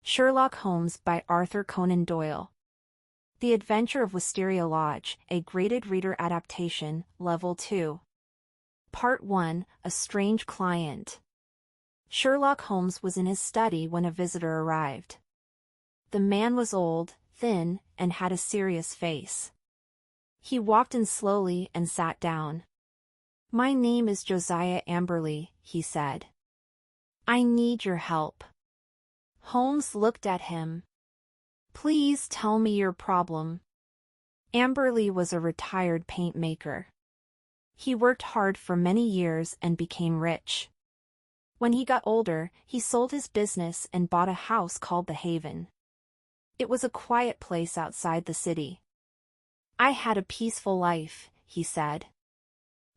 Sherlock Holmes by Arthur Conan Doyle. The Adventure of Wisteria Lodge, a graded reader adaptation, Level 2. Part 1, A Strange Client. Sherlock Holmes was in his study when a visitor arrived. The man was old, thin, and had a serious face. He walked in slowly and sat down. "My name is Josiah Amberley," he said. "I need your help." Holmes looked at him. "Please tell me your problem." Amberley was a retired paint maker. He worked hard for many years and became rich. When he got older, he sold his business and bought a house called the Haven. It was a quiet place outside the city. "I had a peaceful life," he said.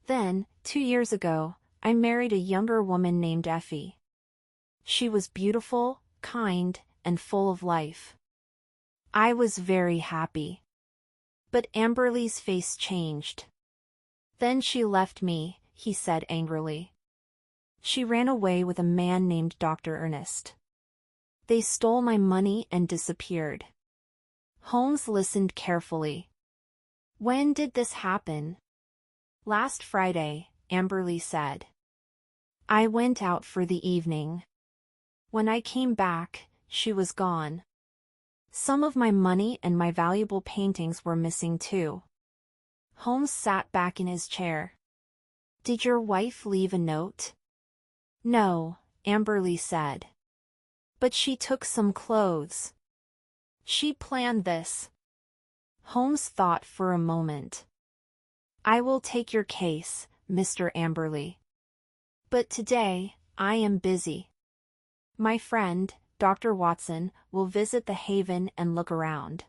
"Then, 2 years ago, I married a younger woman named Effie. She was beautiful, kind, and full of life. I was very happy." But Amberley's face changed. "Then she left me," he said angrily. "She ran away with a man named Dr. Ernest. They stole my money and disappeared." Holmes listened carefully. "When did this happen?" "Last Friday," Amberley said. "I went out for the evening. When I came back, she was gone. Some of my money and my valuable paintings were missing too." Holmes sat back in his chair. "Did your wife leave a note?" "No," Amberley said. "But she took some clothes. She planned this." Holmes thought for a moment. "I will take your case, Mr. Amberley. But today, I am busy. My friend, Dr. Watson, will visit the Haven and look around."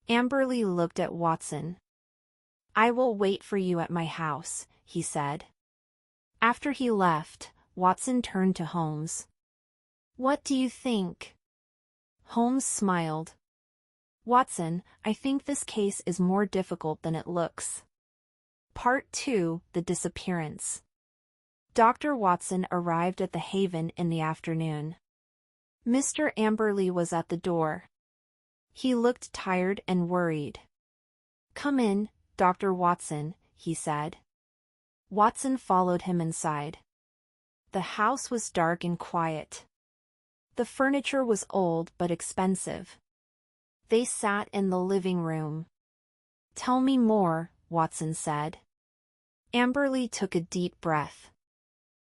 Amberley looked at Watson. "I will wait for you at my house," he said. After he left, Watson turned to Holmes. "What do you think?" Holmes smiled. "Watson, I think this case is more difficult than it looks." Part 2, The Disappearance. Dr. Watson arrived at the Haven in the afternoon. Mr. Amberley was at the door. He looked tired and worried. "Come in, Dr. Watson," he said. Watson followed him inside. The house was dark and quiet. The furniture was old but expensive. They sat in the living room. "Tell me more," Watson said. Amberley took a deep breath.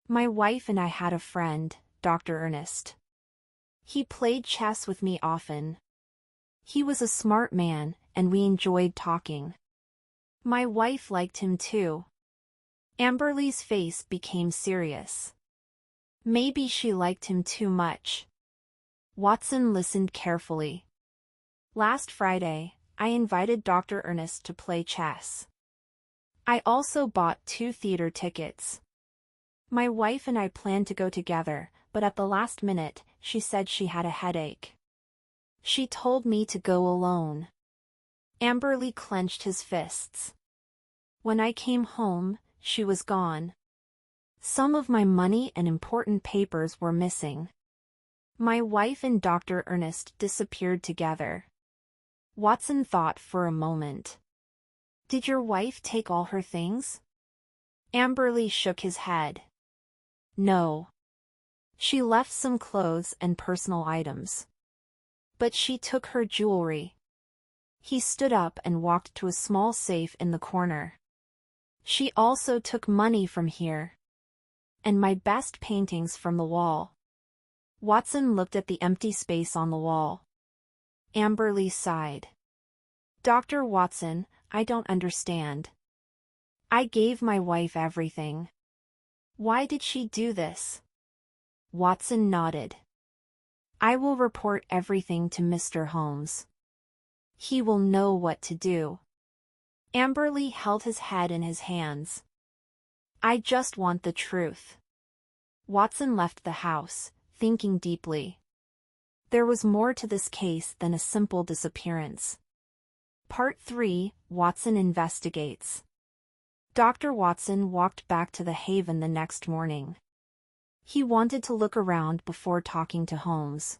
"My wife and I had a friend, Dr. Ernest. He played chess with me often. He was a smart man, and we enjoyed talking. My wife liked him too." Amberley's face became serious. "Maybe she liked him too much." Watson listened carefully. "Last Friday, I invited Dr. Ernest to play chess. I also bought 2 theater tickets. My wife and I planned to go together, but at the last minute, she said she had a headache. She told me to go alone." Amberley clenched his fists. "When I came home, she was gone. Some of my money and important papers were missing. My wife and Dr. Ernest disappeared together." Watson thought for a moment. "Did your wife take all her things?" Amberley shook his head. "No. She left some clothes and personal items. But she took her jewelry." He stood up and walked to a small safe in the corner. "She also took money from here. And my best paintings from the wall." Watson looked at the empty space on the wall. Amberley sighed. "Dr. Watson, I don't understand. I gave my wife everything. Why did she do this?" Watson nodded. "I will report everything to Mr. Holmes. He will know what to do." Amberley held his head in his hands. "I just want the truth." Watson left the house, thinking deeply. There was more to this case than a simple disappearance. Part 3, Watson Investigates. Dr. Watson walked back to the Haven the next morning. He wanted to look around before talking to Holmes.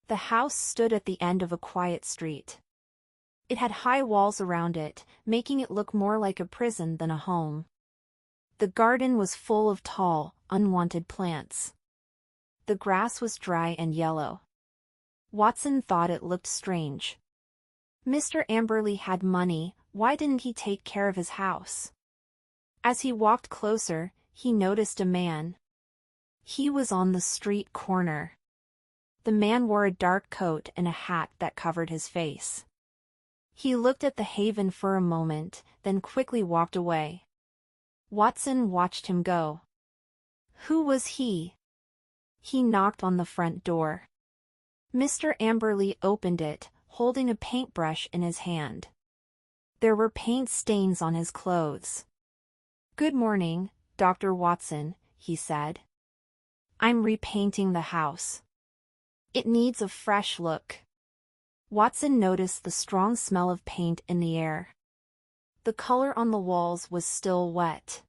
The house stood at the end of a quiet street. It had high walls around it, making it look more like a prison than a home. The garden was full of tall, unwanted plants. The grass was dry and yellow. Watson thought it looked strange. Mr. Amberley had money, why didn't he take care of his house? As he walked closer, he noticed a man. He was on the street corner. The man wore a dark coat and a hat that covered his face. He looked at the haven for a moment, then quickly walked away. Watson watched him go. Who was he? He knocked on the front door. Mr. Amberley opened it, holding a paintbrush in his hand. There were paint stains on his clothes. "Good morning, Dr. Watson," he said. "I'm repainting the house. It needs a fresh look." Watson noticed the strong smell of paint in the air. The color on the walls was still wet.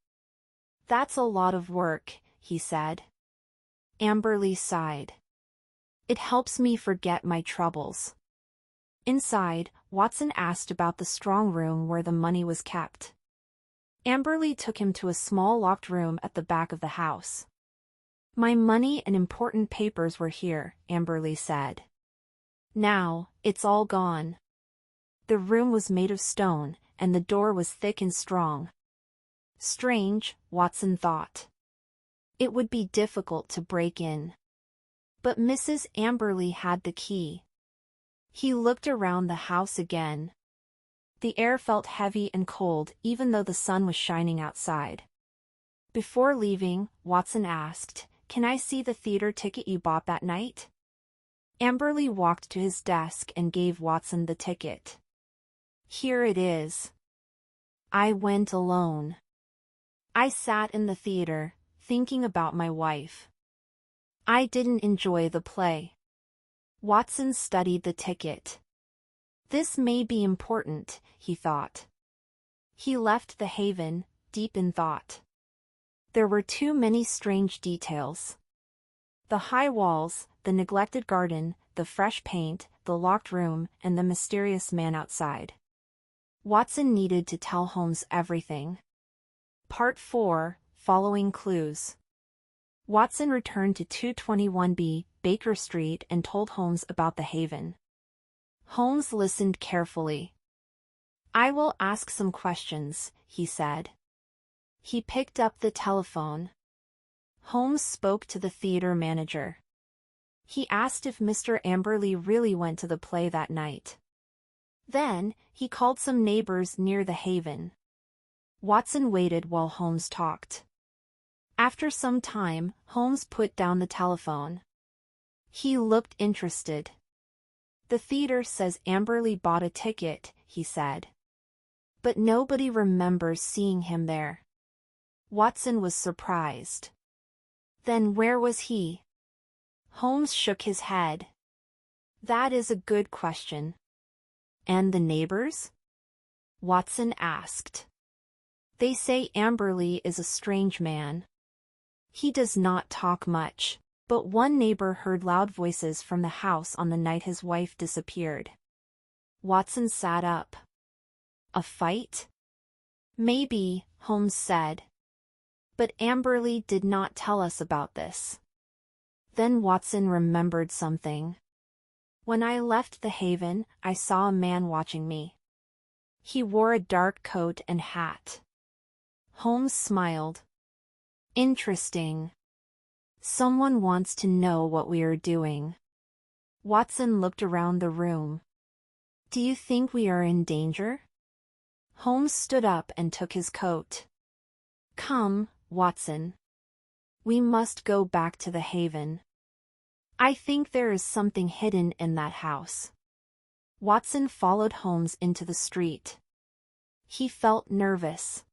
"That's a lot of work," he said. Amberley sighed. "It helps me forget my troubles." Inside, Watson asked about the strong room where the money was kept. Amberley took him to a small locked room at the back of the house. "My money and important papers were here," Amberley said. "Now, it's all gone." The room was made of stone, and the door was thick and strong. Strange, Watson thought. It would be difficult to break in. But Mrs. Amberley had the key. He looked around the house again. The air felt heavy and cold even though the sun was shining outside. Before leaving, Watson asked, "Can I see the theater ticket you bought that night?" Amberley walked to his desk and gave Watson the ticket. "Here it is. I went alone. I sat in the theater, thinking about my wife. I didn't enjoy the play." Watson studied the ticket. This may be important, he thought. He left the haven, deep in thought. There were too many strange details. The high walls, the neglected garden, the fresh paint, the locked room, and the mysterious man outside. Watson needed to tell Holmes everything. Part 4, Following Clues. Watson returned to 221B, Baker Street and told Holmes about the haven. Holmes listened carefully. "I will ask some questions," he said. He picked up the telephone. Holmes spoke to the theater manager. He asked if Mr. Amberley really went to the play that night. Then, he called some neighbors near the haven. Watson waited while Holmes talked. After some time, Holmes put down the telephone. He looked interested. "The theater says Amberley bought a ticket," he said. "But nobody remembers seeing him there." Watson was surprised. "Then where was he?" Holmes shook his head. "That is a good question." "And the neighbors?" Watson asked. "They say Amberley is a strange man. He does not talk much, but one neighbor heard loud voices from the house on the night his wife disappeared." Watson sat up. "A fight?" "Maybe," Holmes said. "But Amberley did not tell us about this." Then Watson remembered something. "When I left the haven, I saw a man watching me. He wore a dark coat and hat." Holmes smiled. "Interesting. Someone wants to know what we are doing." Watson looked around the room. "Do you think we are in danger?" Holmes stood up and took his coat. "Come, Watson. We must go back to the haven. I think there is something hidden in that house." Watson followed Holmes into the street. He felt nervous.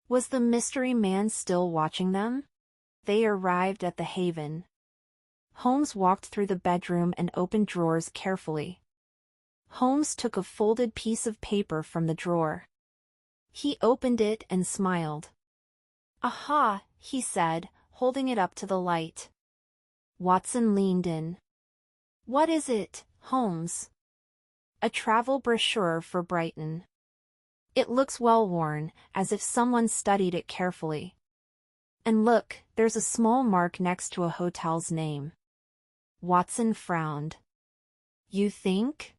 Was the mystery man still watching them? They arrived at the haven. Holmes walked through the bedroom and opened drawers carefully. Holmes took a folded piece of paper from the drawer. He opened it and smiled. "Aha," he said, holding it up to the light. Watson leaned in. What is it, Holmes? A travel brochure for Brighton. It looks well worn, as if someone studied it carefully. And look, there's a small mark next to a hotel's name. Watson frowned. You think?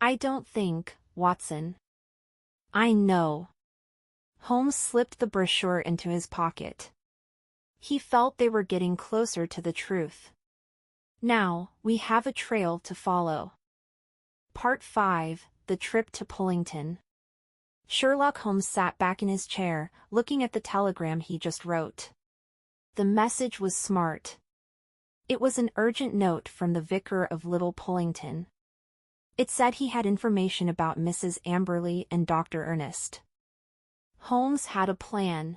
I don't think, Watson. I know. Holmes slipped the brochure into his pocket. He felt they were getting closer to the truth. Now, we have a trail to follow. Part 5, The Trip to Pullington. Sherlock Holmes sat back in his chair, looking at the telegram he just wrote. The message was smart. It was an urgent note from the vicar of Little Pullington. It said he had information about Mrs. Amberley and Dr. Ernest. Holmes had a plan.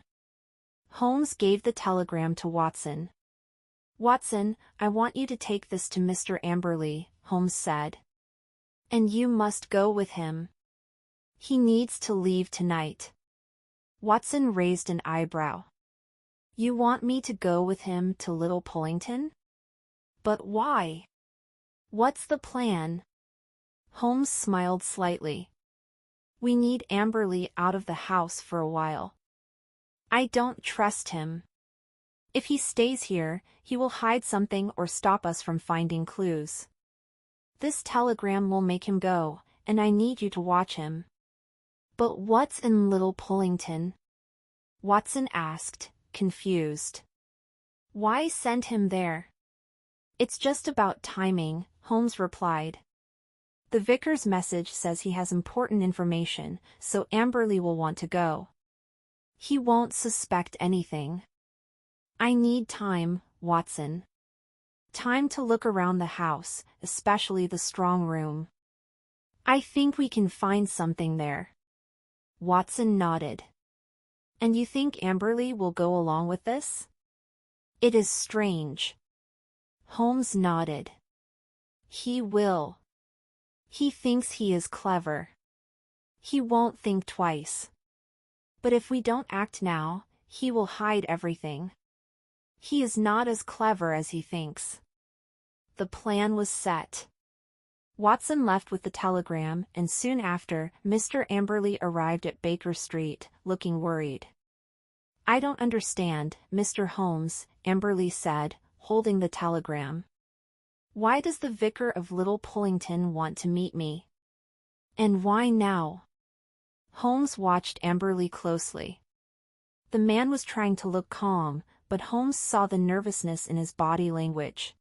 Holmes gave the telegram to Watson. Watson, I want you to take this to Mr. Amberley, Holmes said. And you must go with him. He needs to leave tonight. Watson raised an eyebrow. You want me to go with him to Little Pullington? But why? What's the plan? Holmes smiled slightly. We need Amberley out of the house for a while. I don't trust him. If he stays here, he will hide something or stop us from finding clues. This telegram will make him go, and I need you to watch him. But what's in Little Pullington? Watson asked, confused. Why send him there? It's just about timing, Holmes replied. The vicar's message says he has important information, so Amberley will want to go. He won't suspect anything. I need time, Watson. Time to look around the house, especially the strong room. I think we can find something there. Watson nodded. And you think Amberley will go along with this? It is strange. Holmes nodded. He will. He thinks he is clever. He won't think twice. But if we don't act now, he will hide everything. He is not as clever as he thinks. The plan was set. Watson left with the telegram, and soon after, Mr. Amberley arrived at Baker Street, looking worried. I don't understand, Mr. Holmes, Amberley said, holding the telegram. Why does the vicar of Little Pullington want to meet me? And why now? Holmes watched Amberley closely. The man was trying to look calm, but Holmes saw the nervousness in his body language.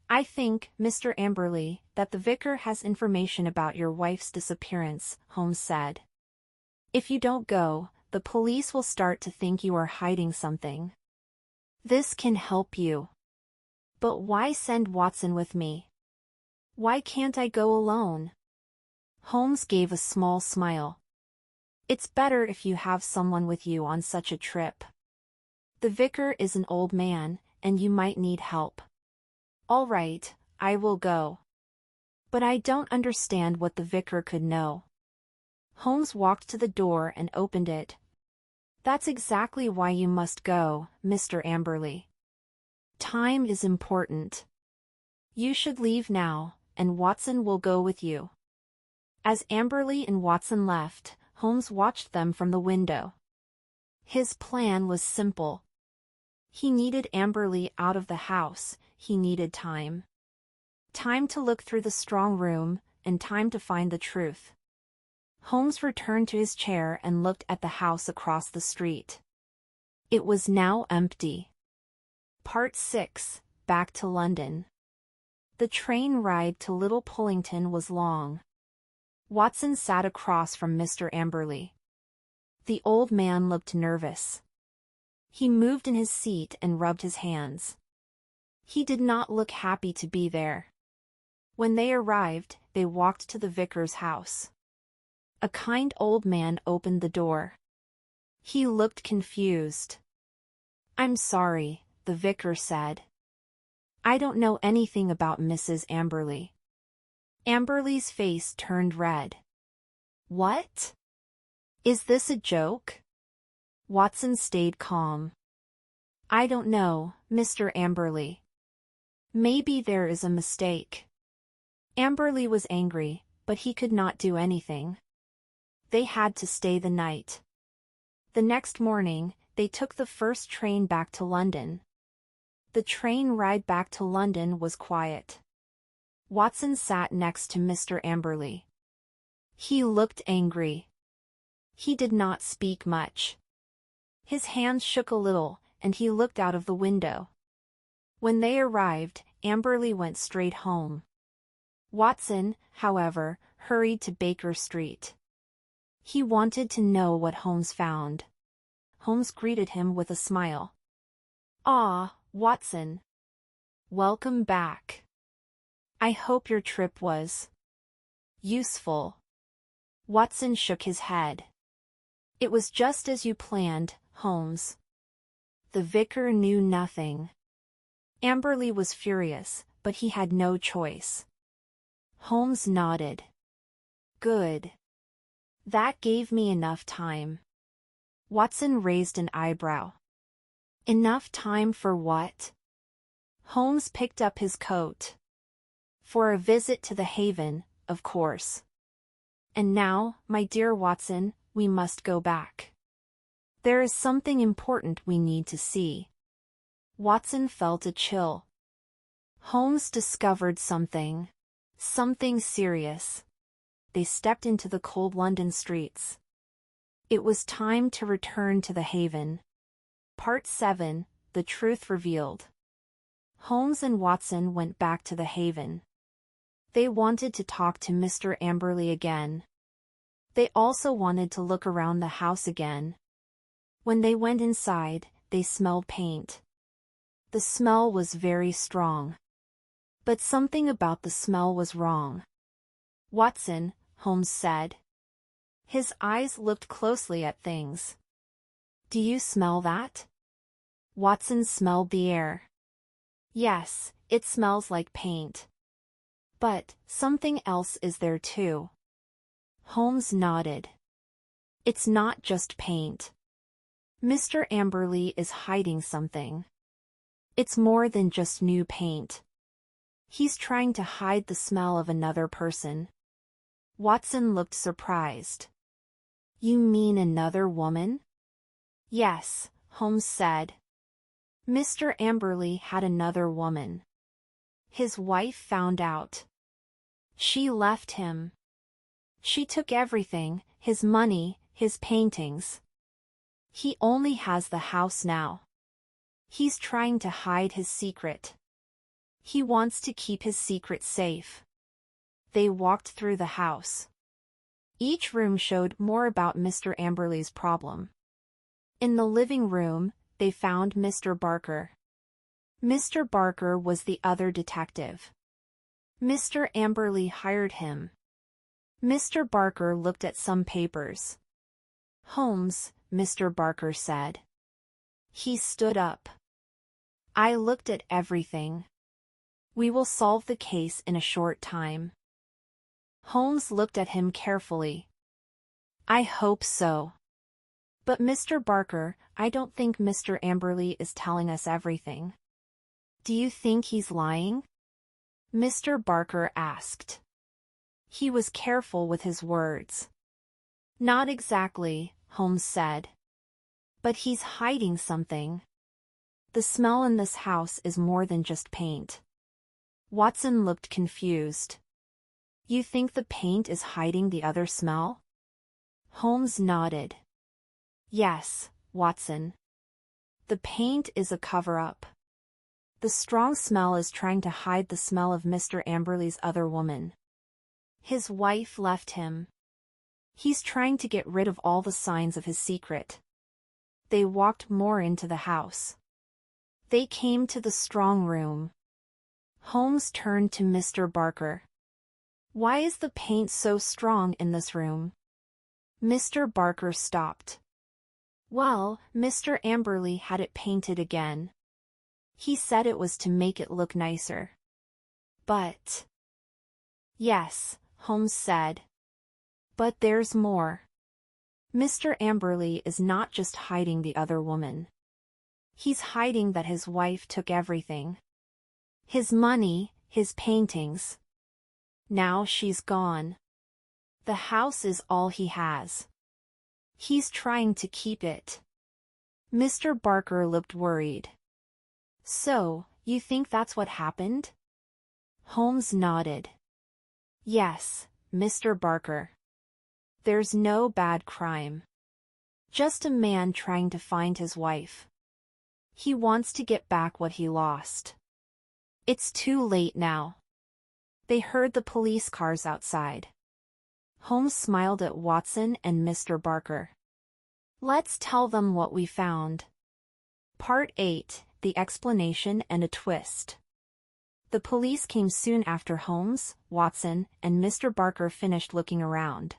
I think, Mr. Amberley, that the vicar has information about your wife's disappearance, Holmes said. If you don't go, the police will start to think you are hiding something. This can help you. But why send Watson with me? Why can't I go alone? Holmes gave a small smile. It's better if you have someone with you on such a trip. The vicar is an old man, and you might need help. All right, I will go. But I don't understand what the vicar could know. Holmes walked to the door and opened it. That's exactly why you must go, Mr. Amberley. Time is important. You should leave now, and Watson will go with you. As Amberley and Watson left, Holmes watched them from the window. His plan was simple. He needed Amberley out of the house, he needed time. Time to look through the strong room, and time to find the truth. Holmes returned to his chair and looked at the house across the street. It was now empty. Part 6, Back to London. The train ride to Little Pullington was long. Watson sat across from Mr. Amberley. The old man looked nervous. He moved in his seat and rubbed his hands. He did not look happy to be there. When they arrived, they walked to the vicar's house. A kind old man opened the door. He looked confused. I'm sorry, the vicar said. I don't know anything about Mrs. Amberley. Amberley's face turned red. What? Is this a joke? Watson stayed calm. I don't know, Mr. Amberley. Maybe there is a mistake. Amberley was angry, but he could not do anything. They had to stay the night. The next morning, they took the first train back to London. The train ride back to London was quiet. Watson sat next to Mr. Amberley. He looked angry. He did not speak much. His hands shook a little, and he looked out of the window. When they arrived, Amberley went straight home. Watson, however, hurried to Baker Street. He wanted to know what Holmes found. Holmes greeted him with a smile. "Ah, Watson. Welcome back. I hope your trip was useful." Watson shook his head. "It was just as you planned, Holmes." The vicar knew nothing. Amberley was furious, but he had no choice. Holmes nodded. "Good. That gave me enough time." Watson raised an eyebrow. "Enough time for what?" Holmes picked up his coat. "For a visit to the Haven, of course. And now, my dear Watson, we must go back. There is something important we need to see." Watson felt a chill. Holmes discovered something. Something serious. They stepped into the cold London streets. It was time to return to the Haven. Part 7, The Truth Revealed. Holmes and Watson went back to the Haven. They wanted to talk to Mr. Amberley again. They also wanted to look around the house again. When they went inside, they smelled paint. The smell was very strong. But something about the smell was wrong. "Watson," Holmes said. His eyes looked closely at things. "Do you smell that?" Watson smelled the air. "Yes, it smells like paint. But something else is there too." Holmes nodded. "It's not just paint. Mr. Amberley is hiding something. It's more than just new paint. He's trying to hide the smell of another person." Watson looked surprised. "You mean another woman?" "Yes," Holmes said. "Mr. Amberley had another woman. His wife found out. She left him. She took everything, his money, his paintings. He only has the house now. He's trying to hide his secret. He wants to keep his secret safe." They walked through the house. Each room showed more about Mr. Amberley's problem. In the living room, they found Mr. Barker. Mr. Barker was the other detective. Mr. Amberley hired him. Mr. Barker looked at some papers. "Holmes," Mr. Barker said. He stood up. "I looked at everything. We will solve the case in a short time." Holmes looked at him carefully. "I hope so. But Mr. Barker, I don't think Mr. Amberley is telling us everything." "Do you think he's lying?" Mr. Barker asked. He was careful with his words. "Not exactly," Holmes said. "But he's hiding something. The smell in this house is more than just paint." Watson looked confused. "You think the paint is hiding the other smell?" Holmes nodded. "Yes, Watson. The paint is a cover-up. The strong smell is trying to hide the smell of Mr. Amberley's other woman. His wife left him. He's trying to get rid of all the signs of his secret." They walked more into the house. They came to the strong room. Holmes turned to Mr. Barker. "Why is the paint so strong in this room?" Mr. Barker stopped. "Well, Mr. Amberley had it painted again. He said it was to make it look nicer." "But—" "Yes," Holmes said. "But there's more. Mr. Amberley is not just hiding the other woman. He's hiding that his wife took everything. His money, his paintings. Now she's gone. The house is all he has. He's trying to keep it. Mr. Barker looked worried. So, you think that's what happened? Holmes nodded. Yes, Mr. Barker. There's no bad crime. Just a man trying to find his wife. He wants to get back what he lost. It's too late now. They heard the police cars outside. Holmes smiled at Watson and Mr. Barker. Let's tell them what we found. Part 8, The Explanation and a Twist. The police came soon after Holmes, Watson, and Mr. Barker finished looking around.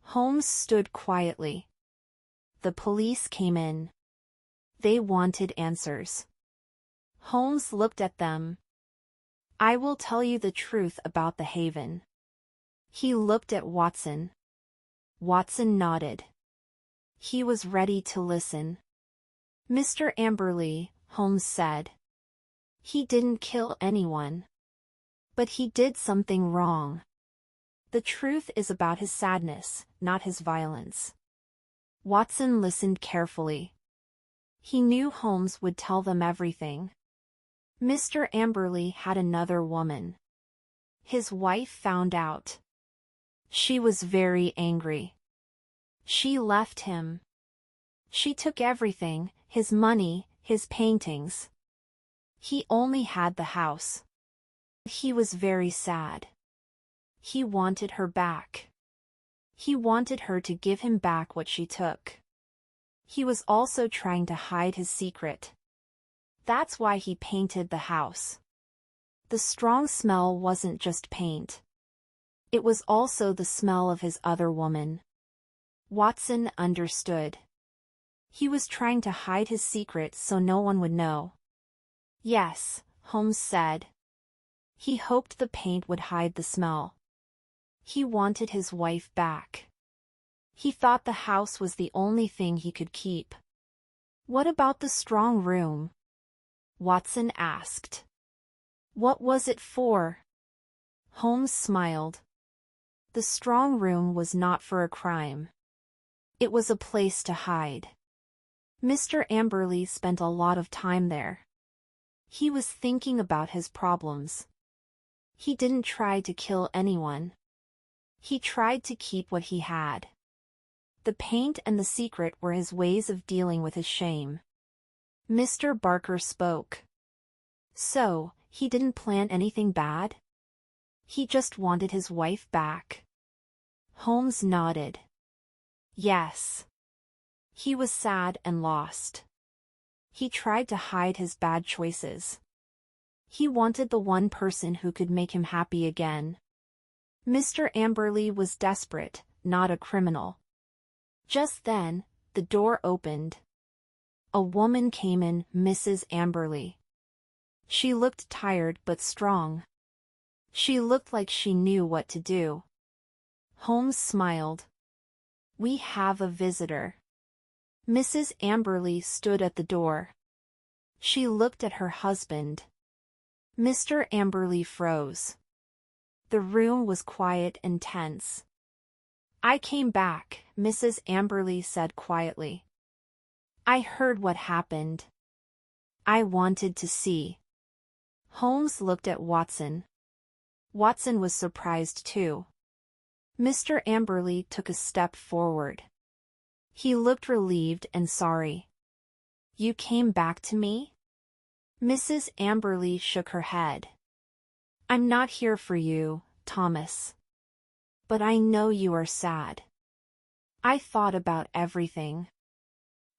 Holmes stood quietly. The police came in. They wanted answers. Holmes looked at them. I will tell you the truth about the Haven. He looked at Watson. Watson nodded. He was ready to listen. Mr. Amberley, Holmes said. He didn't kill anyone. But he did something wrong. The truth is about his sadness, not his violence. Watson listened carefully. He knew Holmes would tell them everything. Mr. Amberley had another woman. His wife found out. She was very angry. She left him. She took everything, his money, his paintings. He only had the house. He was very sad. He wanted her back. He wanted her to give him back what she took. He was also trying to hide his secret. That's why he painted the house. The strong smell wasn't just paint. It was also the smell of his other woman. Watson understood. He was trying to hide his secret so no one would know. Yes, Holmes said. He hoped the paint would hide the smell. He wanted his wife back. He thought the house was the only thing he could keep. What about the strong room? Watson asked. What was it for? Holmes smiled. The strong room was not for a crime. It was a place to hide. Mr. Amberley spent a lot of time there. He was thinking about his problems. He didn't try to kill anyone. He tried to keep what he had. The paint and the secret were his ways of dealing with his shame. Mr. Barker spoke. So, he didn't plan anything bad? He just wanted his wife back. Holmes nodded. Yes. He was sad and lost. He tried to hide his bad choices. He wanted the one person who could make him happy again. Mr. Amberley was desperate, not a criminal. Just then, the door opened. A woman came in, Mrs. Amberley. She looked tired but strong. She looked like she knew what to do. Holmes smiled. We have a visitor. Mrs. Amberley stood at the door. She looked at her husband. Mr. Amberley froze. The room was quiet and tense. I came back, Mrs. Amberley said quietly. I heard what happened. I wanted to see. Holmes looked at Watson. Watson was surprised too. Mr. Amberley took a step forward. He looked relieved and sorry. You came back to me? Mrs. Amberley shook her head. I'm not here for you, Thomas. But I know you are sad. I thought about everything.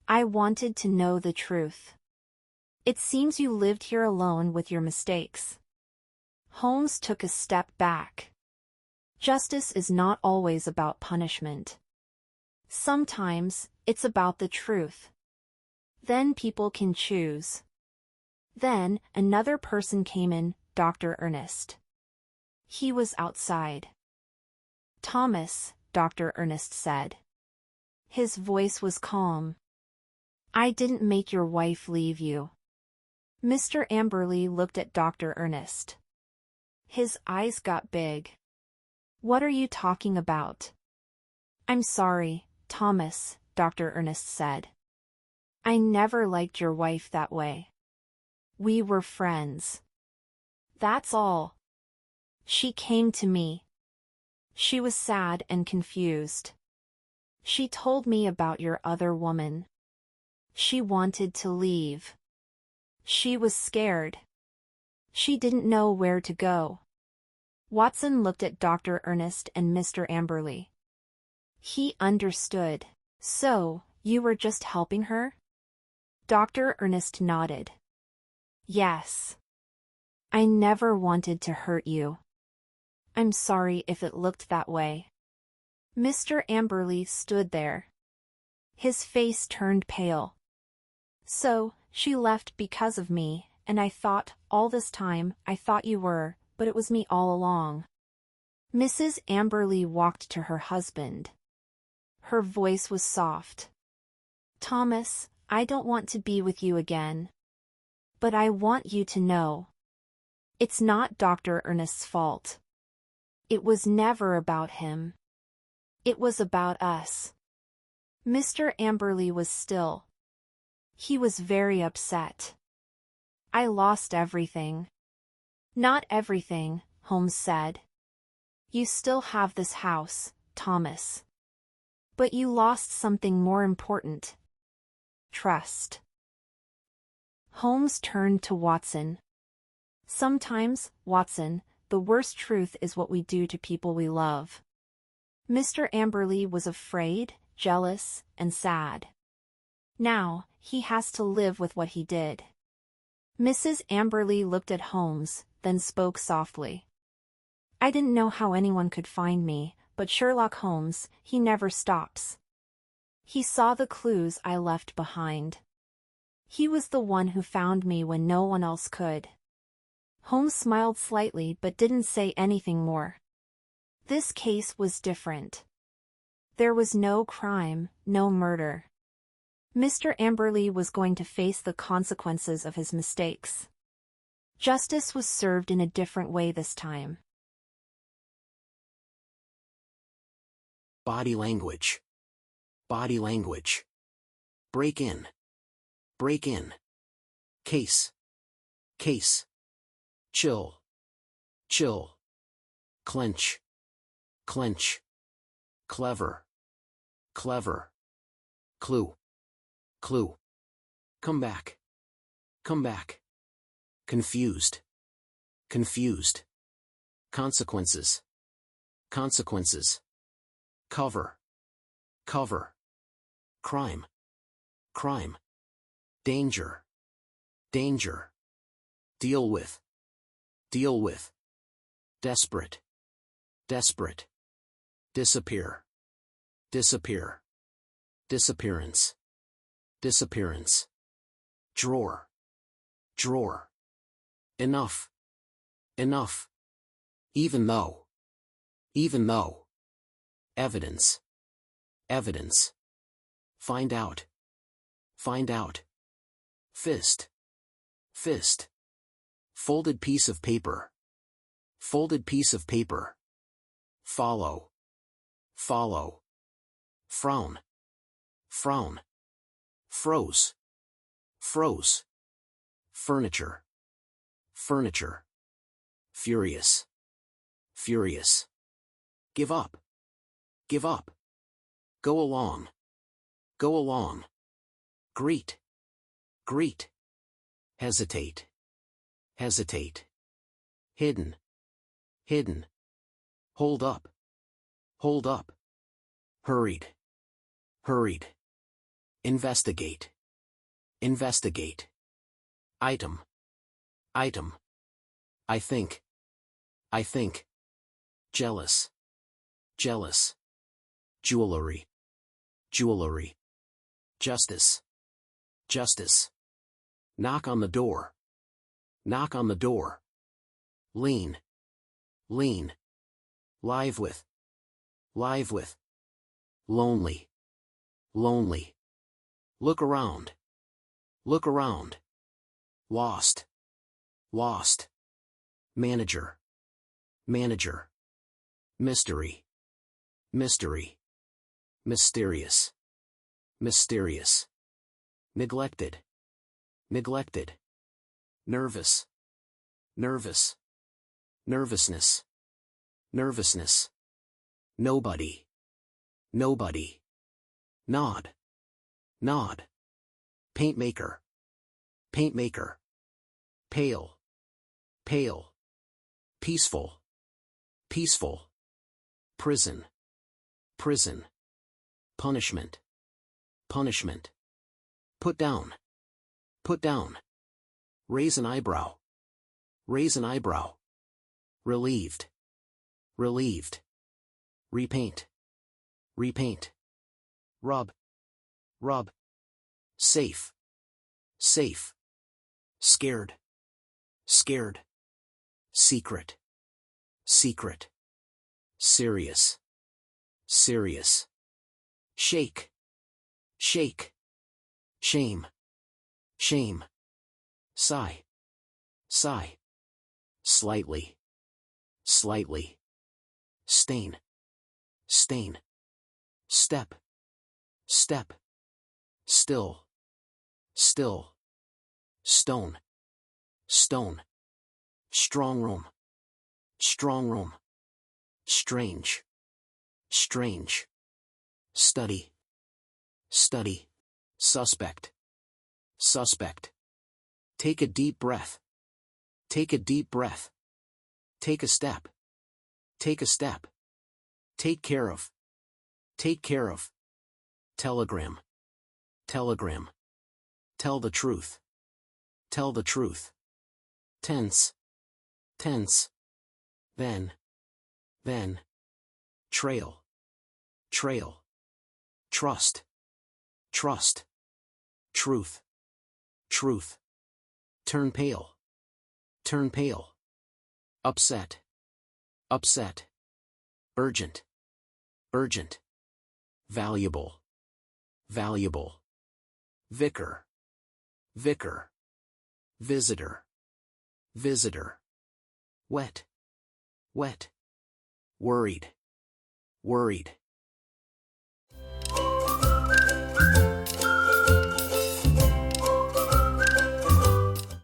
I wanted to know the truth. It seems you lived here alone with your mistakes. Holmes took a step back. Justice is not always about punishment. Sometimes, it's about the truth. Then people can choose. Then, another person came in, Dr. Ernest. He was outside. Thomas, Dr. Ernest said. His voice was calm. I didn't make your wife leave you. Mr. Amberley looked at Dr. Ernest. His eyes got big. What are you talking about? I'm sorry, Thomas, Dr. Ernest said. I never liked your wife that way. We were friends. That's all. She came to me. She was sad and confused. She told me about your other woman. She wanted to leave. She was scared. She didn't know where to go. Watson looked at Dr. Ernest and Mr. Amberley. He understood. So, you were just helping her? Dr. Ernest nodded. Yes. I never wanted to hurt you. I'm sorry if it looked that way. Mr. Amberley stood there. His face turned pale. So, she left because of me, and I thought, all this time, I thought you were, but it was me all along. Mrs. Amberley walked to her husband. Her voice was soft. Thomas, I don't want to be with you again. But I want you to know. It's not Dr. Ernest's fault. It was never about him. It was about us. Mr. Amberley was still. He was very upset. I lost everything. Not everything, Holmes said. You still have this house, Thomas. But you lost something more important. Trust. Holmes turned to Watson. Sometimes, Watson, the worst truth is what we do to people we love. Mr. Amberley was afraid, jealous, and sad. Now, he has to live with what he did. Mrs. Amberley looked at Holmes, then spoke softly. I didn't know how anyone could find me, but Sherlock Holmes, he never stops. He saw the clues I left behind. He was the one who found me when no one else could. Holmes smiled slightly but didn't say anything more. This case was different. There was no crime, no murder. Mr. Amberley was going to face the consequences of his mistakes. Justice was served in a different way this time. Body language. Body language. Break in. Break in. Case. Case. Chill. Chill. Clench. Clench. Clever. Clever. Clue. Clue. Come back. Come back. Confused. Confused. Consequences. Consequences. Cover. Cover. Crime. Crime. Danger. Danger. Deal with. Deal with. Desperate. Desperate. Disappear. Disappear. Disappearance. Disappearance. Drawer. Drawer. Enough. Enough. Even though. Even though. Evidence. Evidence. Find out. Find out. Fist. Fist. Folded piece of paper. Folded piece of paper. Follow. Follow. Frown. Frown. Froze. Froze. Furniture. Furniture. Furious. Furious. Give up. Give up. Go along. Go along. Greet. Greet. Hesitate. Hesitate. Hidden. Hidden. Hold up. Hold up. Hurried. Hurried. Investigate. Investigate. Item. Item. I think. I think. Jealous. Jealous. Jewelry. Jewelry. Justice. Justice. Knock on the door. Knock on the door. Lean. Lean. Live with. Live with. Lonely. Lonely. Look around. Look around. lost, lost, manager, manager, mystery, mystery, mysterious, mysterious, neglected, neglected, nervous, nervous, nervousness, nervousness, nobody, nobody, nod, nod, paintmaker, paintmaker, pale, pale, peaceful, peaceful, prison, prison, punishment, punishment, put down, raise an eyebrow, raise an eyebrow, relieved, relieved, repaint, repaint, rub, rub, safe, safe, scared, scared, secret, secret, serious, serious, shake, shake, shame, shame, sigh, sigh, slightly, slightly, stain, stain, step, step, still, still, stone, stone, strong room, strong room, strange, strange, study, study, suspect, suspect, take a deep breath, take a deep breath, take a step, take a step, take care of, telegram, telegram, tell the truth, tell the truth, tense, tense, then, trail, trail, trust, trust, truth, truth, turn pale, upset, upset, urgent, urgent, valuable, valuable, vicar, vicar, visitor, visitor, wet, wet, worried, worried,